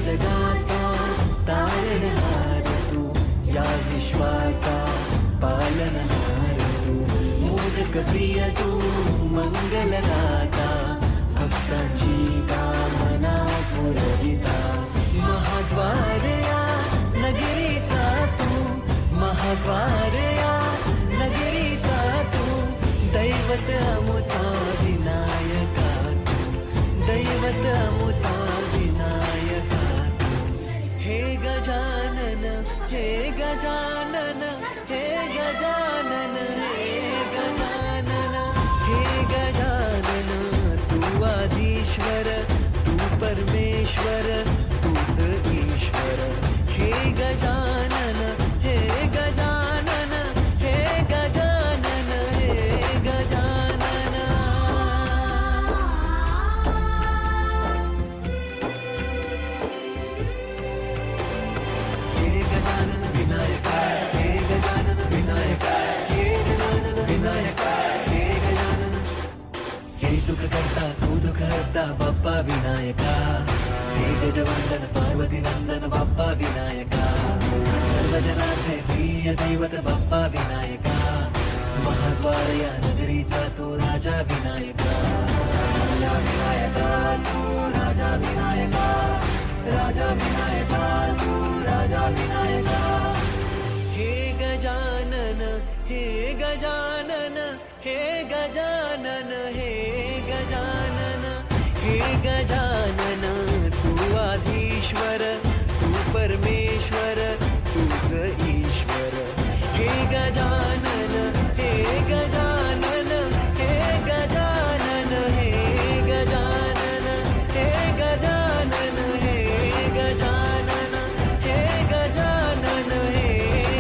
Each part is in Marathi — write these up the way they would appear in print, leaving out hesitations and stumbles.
जगाचा तारणहार तू, या विश्वाचा पालनहार तू, मोदक प्रिय तू, मंगलदाता, भक्तांची कामना पुरविता, महाद्वार या नगरीचा तू, महाद्वार या नगरीचा तू, दैवत अमुचा विनायका तू, दैवत अमुचा विनायका तू. हे गजानन, हे गजानन, हे गजानन, हे गजानन, हे गजानन, तू आधीश्वर, तू परमेश्वर, तूच ईश्वर. हे गजानन, हे गजानन, हे गजानन, हे गजानन. हे गजानन विनायका, हे गजानन विनायका, हे गजानन विनायका, हे गजानन. हे सुख करता तू दुःख हरता बाप्पा विनायका, हे गजवंदन पार्वती नंदन बाप्पा विनायका, सर्वजनाचे प्रिय दैवत बाप्पा विनायका, महाद्वार या नगरीचा तू राजा विनायका, राजा विनायका तू राजा विनायका, राजा विनायका तू राजा विनायका. हे गजानन, हे गजानन, हे गजानन, हे गजानन, हे गजानन, तू आधीश्वर, तू परमेश्वर, तूच ईश्वर. हे गजानन, हे गजानन, हे गजानन, हे गजानन, हे गजानन, हे गजानन, हे गजानन, हे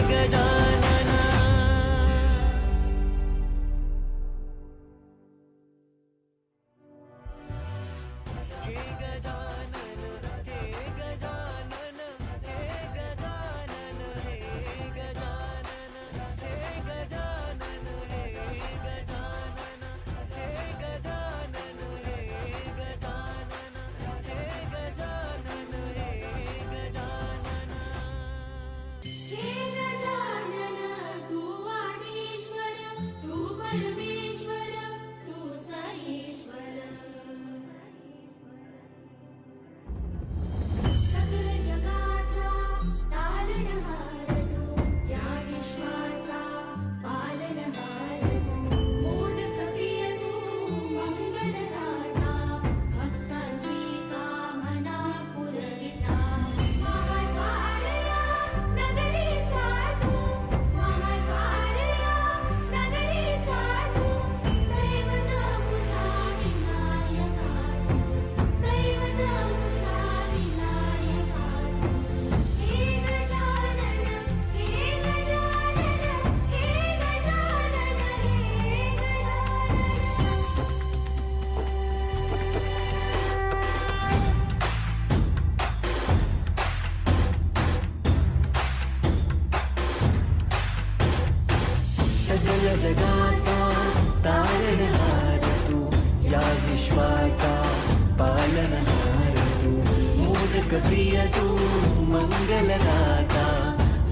गजानन. हे गजानन, हे गजानन, हे गजानन, हे गजानन, हे गजानन, हे गजानन, हे गजानन, हे गजानन, हे गजानन, हे गजानन. हे गजानन, तू आदिश्वर, तू परमेश्वर, तूच ईश्वर. सकल जगाचा तारणहार तू, या विश्वाचा पालनहार तू, मोदक प्रिय तू, मंगलदाता, भक्तांची कामना पुरविता, महाद्वार या नगरीचा तू, महाद्वार या नगरीचा तू, दैवत अमुचा विनायका तू, दैवत अमुचा विनायका तू. हे गजानन, हे गजानन, हे गजानन, हे गजानन. सकल जगाचा तारणहार तू, या विश्वाचा पालनहार तू, मोदक प्रिय तू, मंगलदाता,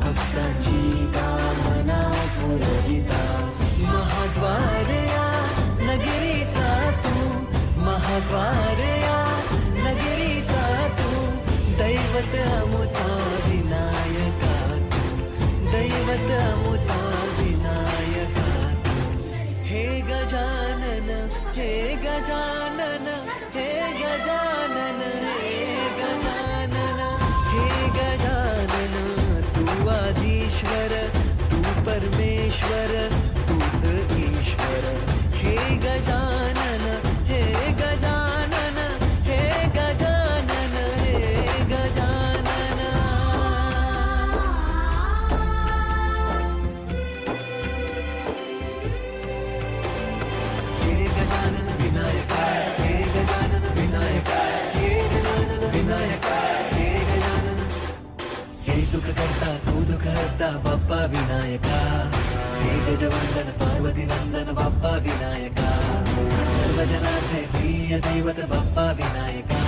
भक्तांची कामना पुरविता, महाद्वार या नगरीचा तू, महाद्वार या नगरीचा तू, दैवत अमुचा विनायका तू, दैवत अमुचा विनायका तू. हे गजानन, हे गजानन, हे गजानन, हे गजानन, हे गजानन, तू आधीश्वर, तू परमेश्वर, तूच ईश्वर. हे गजानन, हे गजानन, हे गजानन, हे गजानन. हे गजानन विनायका, हे गजानन विनायका, हे गजानन विनायका, हे गजानन. हे सुख करता तू दुःख हरता बाप्पा विनायका, हे गजवंदन पार्वती नंदन बाप्पा विनायका, सर्वजनाचे प्रिय दैवत बाप्पा विनायका,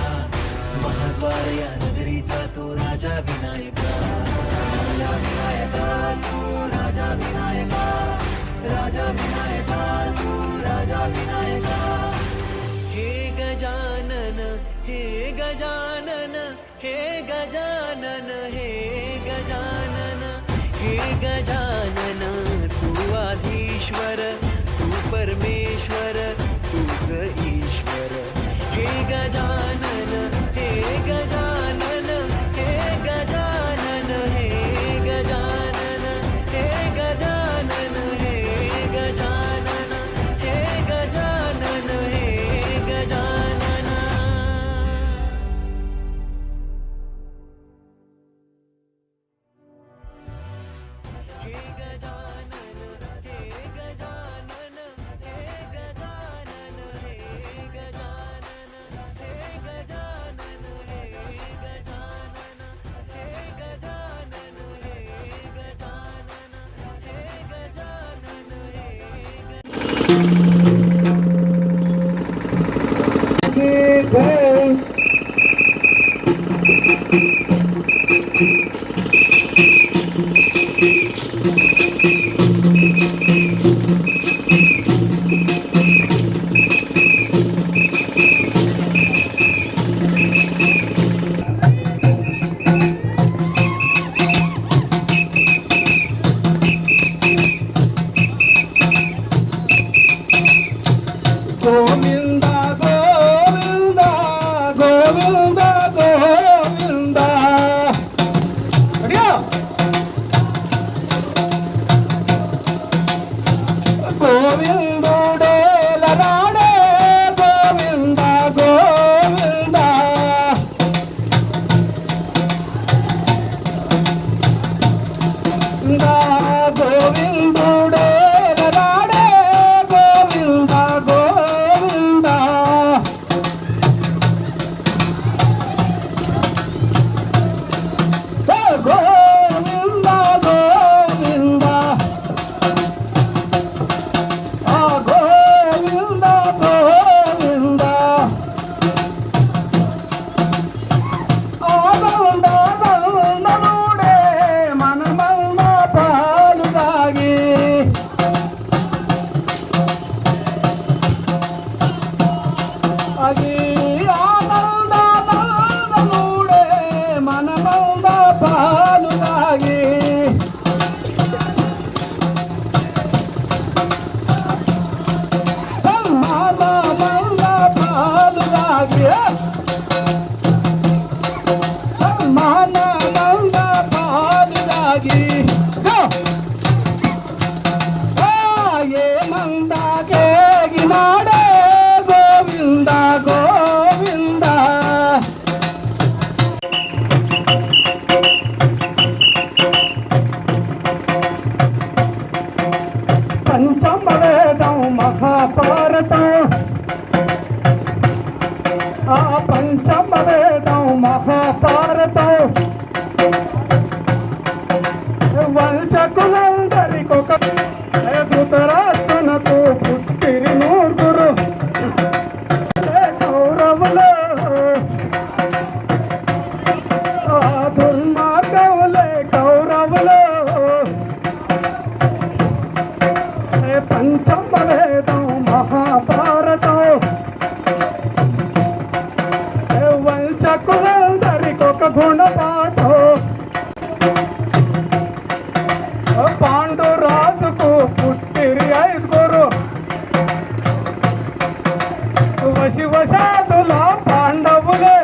महाद्वार या नगरीचा तो राजा विनायका, राजा विनायका तू राजा विनायका, राजा विनायका तू राजा विनायका. हे गजानन हे गजानन हे गजानन हे गजानन हे गजानन, तू आधीश्वर तू परमेश्वर तूच ईश्वर. हे गजानन हे गजानन हे गजानन हे गजानन हे गजानन हे गजानन हे गजानन हे गजानन. हे गजानन हे गजानन हे गजानन हे गजानन हे गजानन हे गजानन हे गजानन हे गजानन हे गजानन हे గోవింద గోవింద గోవింద గోవింద. రెడీయా? గోవిందుడే లరాడే గోవింద గోవింద. గోవిందుడే లరాడే గోవింద గోవింద. గోవింద గోవింద గోవింద గోవింద. ఆనందనందనుడే మనమన్న పాలు తాగి అది ఆనందనందనుడే మనమన్న పాలు తాగి మనమన్న పాలు తాగి మనమన్న పాలు తాగి ఏ మందాకేగినాడే గోవింద గోవింద. పంచమవేదం మహాభారతం, ఆ పంచమవేదం మహాభారతం వంచకులందరికొక ధృతరాష్ట్రునకు పుట్టిరి నూర్గురు కౌరవులు. ఆ దుర్మార్గములే కౌరవులు. పంచమవేదం మహాభారతం వంచకులందరికొక గుణపాఠం. పాండురాజుకు పుట్టిరి ఐదుగురు వశివశాదుల పాండవులే.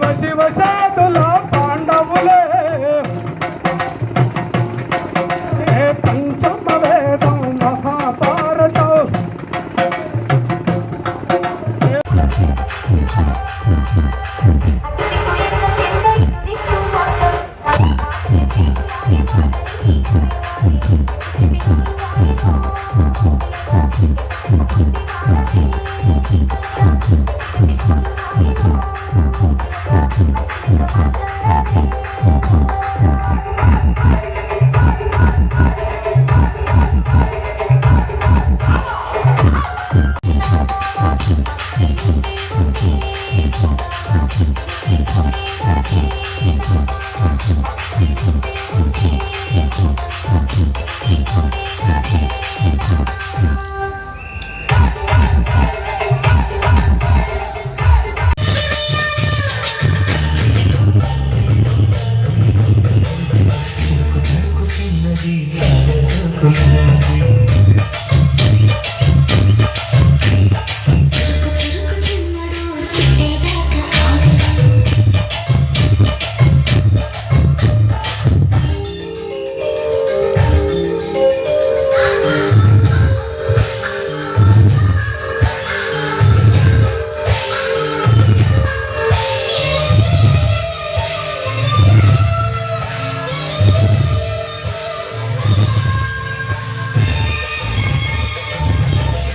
వశివశాదుల పాండవులే. పంచమవేదం మహాభారతం.